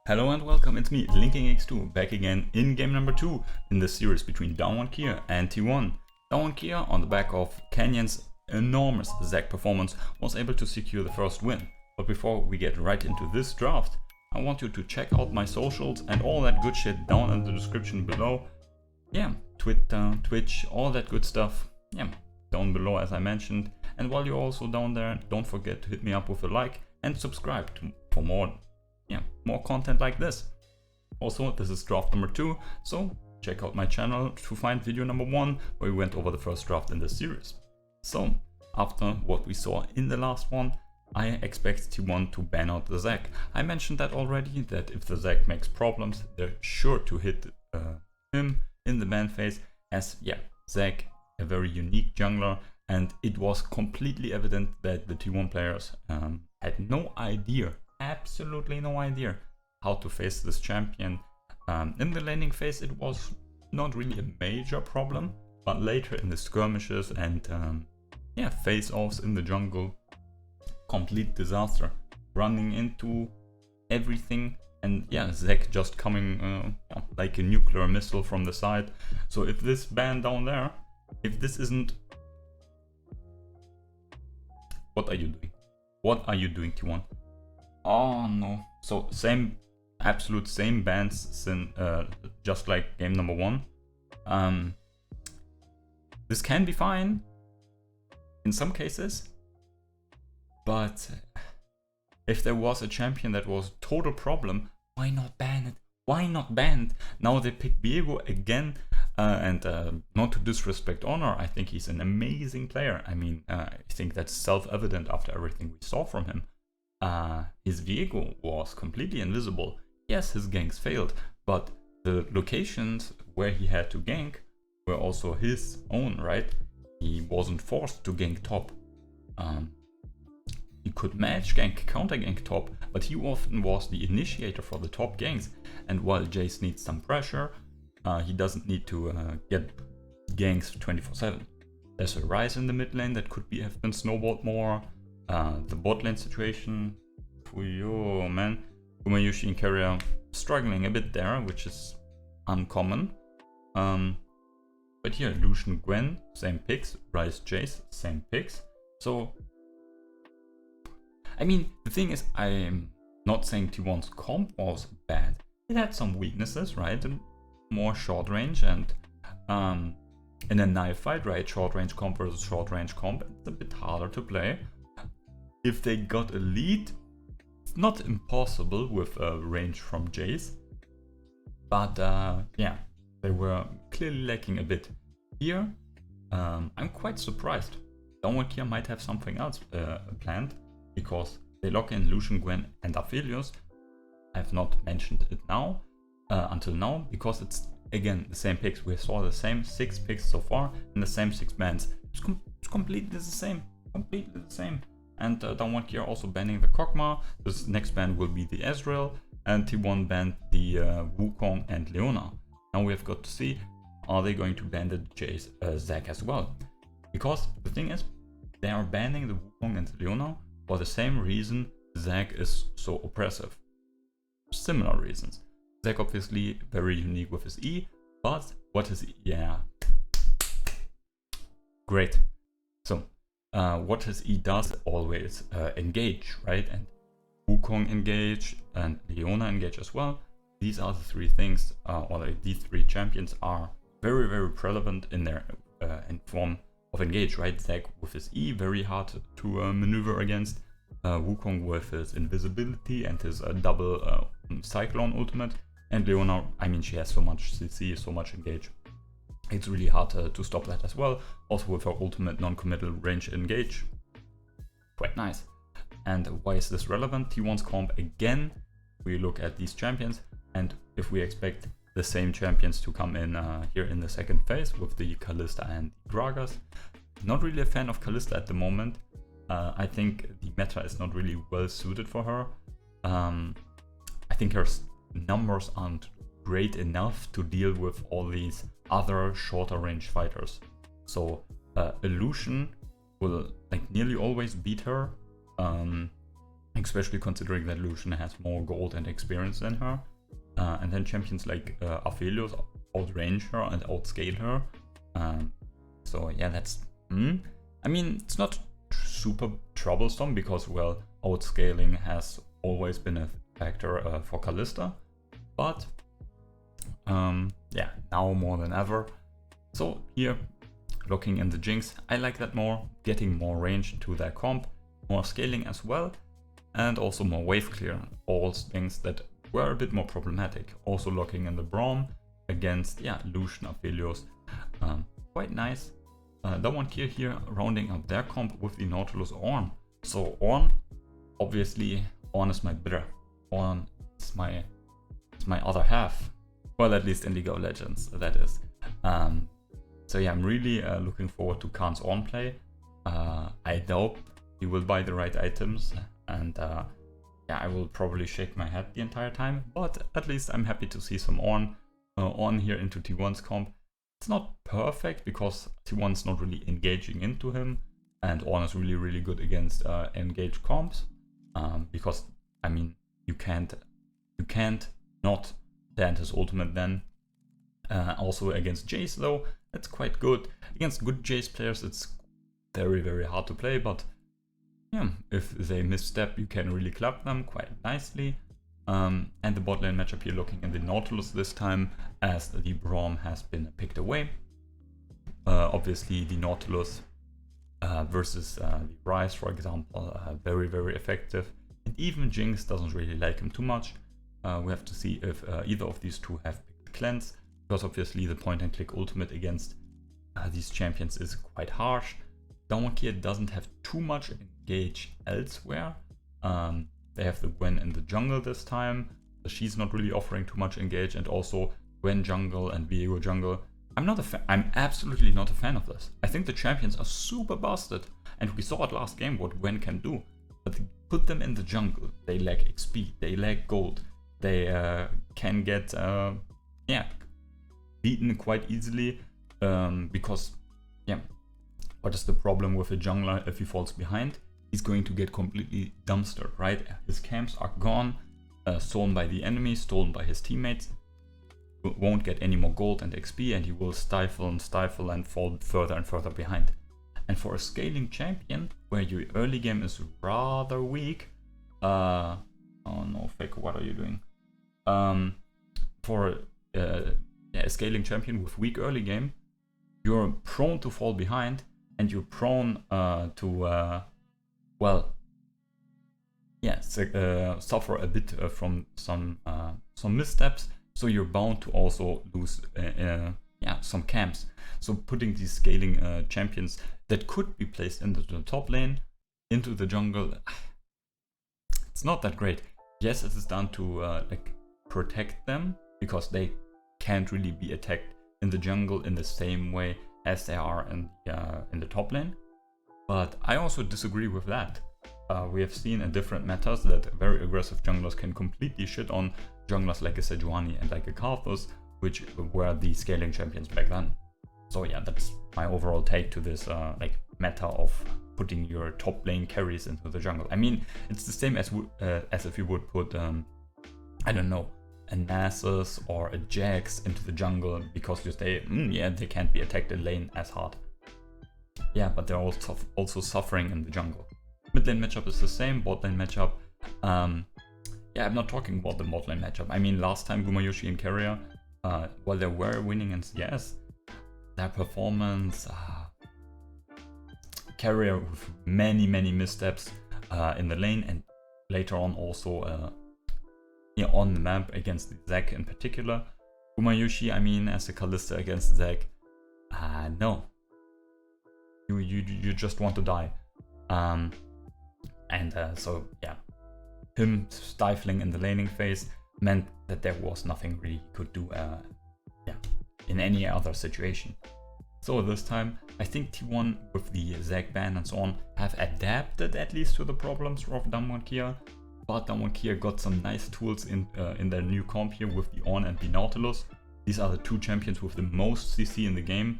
Hello and welcome, it's me, LinkingX2, back again in game number 2 in the series between Down1 Kier and T1. Down1 Kier, on the back of Canyons' enormous Zac performance, was able to secure the first win. But before we get right into this draft, I want you to check out my socials and all that good shit down in the description below. Yeah, Twitter, Twitch, all that good stuff, yeah, down below as I mentioned. And while you're also down there, don't forget to hit me up with a like and subscribe for more content like this. Also, this is draft number 2, so check out my channel to find video number 1 where we went over the first draft in this series. So, after what we saw in the last one, I expect T1 to ban out the Zac. I mentioned that already, that if the Zac makes problems, they're sure to hit him in the ban phase, as Zac, a very unique jungler, and it was completely evident that the T1 players had no idea, absolutely no idea, how to face this champion. In the laning phase it was not really a major problem, but later in the skirmishes and face-offs in the jungle, complete disaster, running into everything, and Zac just coming like a nuclear missile from the side. So if this ban down there, if this isn't... What are you doing? What are you doing, T1? Oh no. So absolute same bans just like game number 1. This can be fine in some cases, but if there was a champion that was total problem, why not ban it? Why not ban it? Now they pick Viego again, and not to disrespect Oner, I think he's an amazing player. I mean, I think that's self-evident after everything we saw from him. His Viego was completely invisible. Yes, his ganks failed, but the locations where he had to gank were also his own, right? He wasn't forced to gank top. He could match gank, counter gank top, but he often was the initiator for the top ganks. And while Jayce needs some pressure, he doesn't need to get ganks 24/7. There's a Ryze in the mid lane that could have been snowballed more. The bot lane situation, oh man, Umayushi and Carrier struggling a bit there, which is uncommon. But here, Lucian Gwen, same picks, Ryze Jayce, same picks. So, I mean, the thing is, I'm not saying T1's comp was bad. It had some weaknesses, right? And more short range, and in a knife fight, right? Short range comp versus short range comp, it's a bit harder to play. If they got a lead, it's not impossible with a range from Jayce, but they were clearly lacking a bit. Here, I'm quite surprised. Down1 Kier might have something else planned, because they lock in Lucian, Gwen and Aphelios. I have not mentioned it now, until now, because it's again the same picks. We saw the same 6 picks so far and the same 6 bans. It's completely the same, And Down1 Kier also banning the Kog'Maw. This next ban will be the Ezreal, and T1 banned the Wukong and Leona. Now we have got to see, are they going to ban the Zac as well? Because the thing is, they are banning the Wukong and Leona for the same reason Zac is so oppressive. Similar reasons. Zac obviously very unique with his E, but what is E? Yeah. Great. So, what his E does always engage, right? And Wukong engage and Leona engage as well. These are the 3 things, these 3 champions are very, very relevant in their in form of engage, right? Zac with his E, very hard to maneuver against. Wukong with his invisibility and his double Cyclone ultimate. And Leona, I mean, she has so much CC, so much engage. It's really hard to stop that as well. Also with her ultimate non-committal range engage. Quite nice. And why is this relevant? T1's comp again. We look at these champions, and if we expect the same champions to come in here in the second phase with the Kalista and Gragas. Not really a fan of Kalista at the moment. I think the meta is not really well suited for her. I think her numbers aren't great enough to deal with all these other shorter range fighters. So Lucian will like nearly always beat her. especially considering that Lucian has more gold and experience than her. And then champions like Aphelios outrange her and outscale her. So yeah, that's... I mean, it's not super troublesome because, well, outscaling has always been a factor for Kalista. But yeah, now more than ever. So here, looking in the Jinx, I like that more, getting more range to their comp, more scaling as well, and also more wave clear, all things that were a bit more problematic. Also looking in the Braum against, yeah, Lucian, Aphelios, quite nice. Dawankia here rounding up their comp with the Nautilus Ornn. So Ornn, obviously, Ornn is my brother. Ornn is my other half. Well, at least in League of Legends, that is. So yeah, I'm really looking forward to Khan's Ornn play. I doubt he will buy the right items, and yeah, I will probably shake my head the entire time, but at least I'm happy to see some Ornn here into T1's comp. It's not perfect because T1's not really engaging into him, and Ornn is really, really good against engaged comps, because, I mean, you can't not stand his ultimate then. Also against Jayce though, that's quite good. Against good Jayce players, it's very, very hard to play, but yeah, if they misstep, you can really club them quite nicely. And the bot lane matchup here, looking in the Nautilus this time, as the Braum has been picked away. Obviously the Nautilus versus the Ryze, for example, very, very effective. And even Jinx doesn't really like him too much. We have to see if either of these two have picked Cleanse, because obviously the point and click ultimate against these champions is quite harsh. Dawankia doesn't have too much engage elsewhere. They have the Gwen in the jungle this time, so she's not really offering too much engage, and also Gwen jungle and Viego jungle. I'm absolutely not a fan of this. I think the champions are super busted, and we saw it last game what Gwen can do. But put them in the jungle, they lack XP, they lack gold, they can get yeah, beaten quite easily, because yeah, what is the problem with a jungler if he falls behind? He's going to get completely dumpstered, right? His camps are gone, stolen by the enemy, stolen by his teammates, won't get any more gold and XP, and he will stifle and fall further and further behind. And for a scaling champion, where your early game is rather weak, oh no, Fake, what are you doing? For a scaling champion with weak early game, you're prone to fall behind, and you're prone to well, yeah, suffer a bit from some missteps. So you're bound to also lose yeah, some camps. So putting these scaling champions that could be placed into the top lane, into the jungle, it's not that great. Yes, it is done to like protect them, because they can't really be attacked in the jungle in the same way as they are in the top lane. But I also disagree with that. We have seen in different metas that very aggressive junglers can completely shit on junglers like a Sejuani and like a Karthus, which were the scaling champions back then. So yeah, that's my overall take to this like meta of putting your top lane carries into the jungle. I mean, it's the same as if you would put I don't know, a Nasus or a Jax into the jungle, because you say, yeah, they can't be attacked in lane as hard. Yeah, but they're also suffering in the jungle. Mid lane matchup is the same, bot lane matchup. Yeah, I'm not talking about the bot lane matchup. I mean, last time Gumayusi and Carrier, while they were winning in CS, their performance, Carrier with many missteps in the lane, and later on also yeah, on the map against Zac in particular. Gumayusi, I mean, as a Kalista against Zac, no. You just want to die. So yeah, him stifling in the laning phase meant that there was nothing really he could do yeah, in any other situation. So this time, I think T1 with the Zac ban and so on have adapted at least to the problems of Dawankia, but Dawankia got some nice tools in their new comp here with the Ornn and the Nautilus. These are the two champions with the most CC in the game.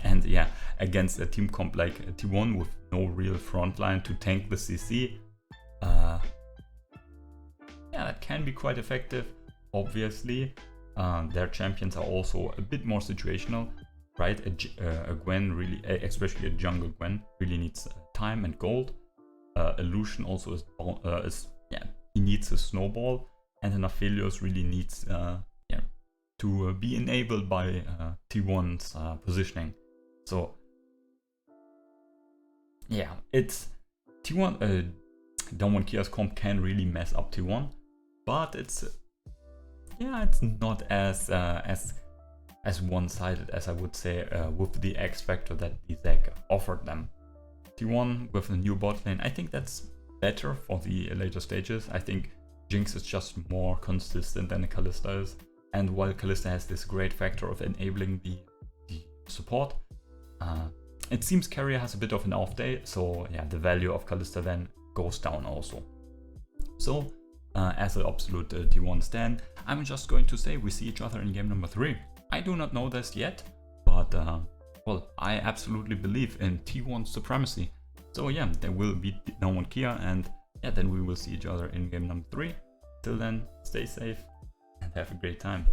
And yeah, against a team comp like T1 with no real frontline to tank the CC, can be quite effective. Obviously, their champions are also a bit more situational, right? A Gwen really, especially a jungle Gwen, really needs time and gold. Illusion also is he needs a snowball, and an Aphelios really needs to be enabled by T1's positioning. So yeah, it's T1. Downward Kia's comp can really mess up T1, but it's not as one-sided as I would say with the X factor that the Zac offered them. T1 with the new bot lane, I think that's better for the later stages. I think Jinx is just more consistent than Kalista is, and while Kalista has this great factor of enabling the support, it seems Carrier has a bit of an off day, so yeah, the value of Kalista then goes down also. So as an absolute T1 stan, I'm just going to say we see each other in game number 3. I do not know this yet, but well, I absolutely believe in T1 supremacy. So yeah, they will beat Downward Kia, and yeah, then we will see each other in game number 3. Till then, stay safe and have a great time.